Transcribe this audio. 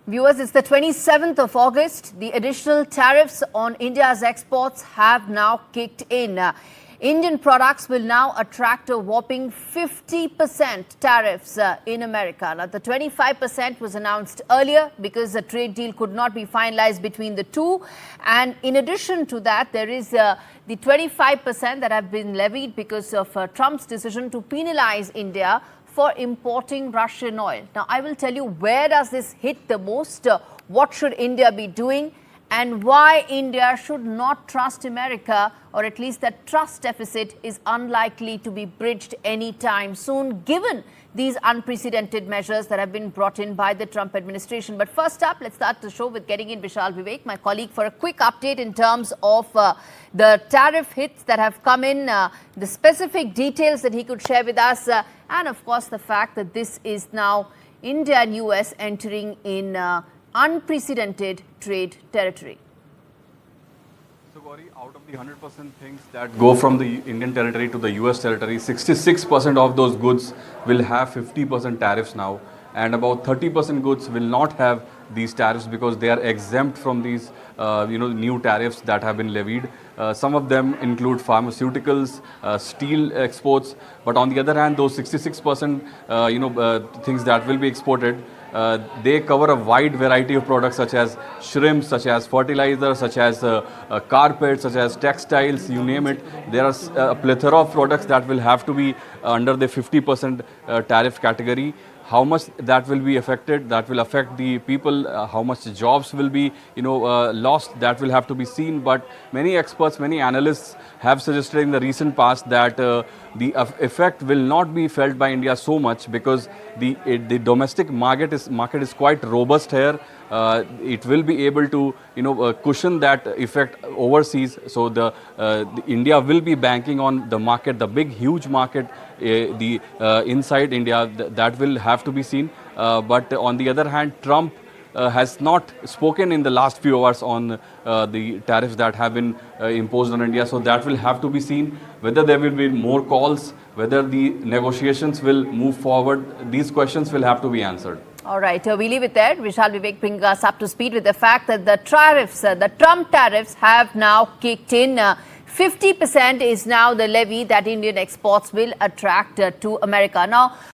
Viewers, it's the 27th of August. The additional tariffs on India's exports have now kicked in. Indian products will now attract a whopping 50% tariffs in America. Now, the 25% was announced earlier because the trade deal could not be finalized between the two. And in addition to that, there is the 25% that have been levied because of Trump's decision to penalize India for importing Russian oil. Now, I will tell you where does this hit the most, what should India be doing, and why India should not trust America, or at least that trust deficit is unlikely to be bridged anytime soon, given these unprecedented measures that have been brought in by the Trump administration. But first up, let's start the show with getting in Vishal Vivek, my colleague, for a quick update in terms of the tariff hits that have come in, the specific details that he could share with us, and of course the fact that this is now India and US entering in unprecedented trade territory. So, Gaurie, out of the 100% things that go from the Indian territory to the US territory, 66% of those goods will have 50% tariffs now, and about 30% goods will not have these tariffs because they are exempt from these new tariffs that have been levied. Some of them include pharmaceuticals, steel exports, but on the other hand, those 66% things that will be exported, they cover a wide variety of products such as shrimp, such as fertilizer, such as carpet, such as textiles, you name it. There are a plethora of products that will have to be under the 50% tariff category. How much that will be affected, that will affect the people, how much jobs will be lost, that will have to be seen. But many experts, many analysts have suggested in the recent past that the effect will not be felt by India so much because the domestic market is quite robust here. It will be able to cushion that effect overseas. So the India will be banking on the market, the big huge market, inside India. That will have to be seen. But on the other hand, Trump has not spoken in the last few hours on the tariffs that have been imposed on India. So that will have to be seen, whether there will be more calls, whether the negotiations will move forward. These questions will have to be answered. All right, we leave it there. Vishal Vivek bring us up to speed with the fact that the tariffs, the Trump tariffs have now kicked in. 50% is now the levy that Indian exports will attract to America. Now,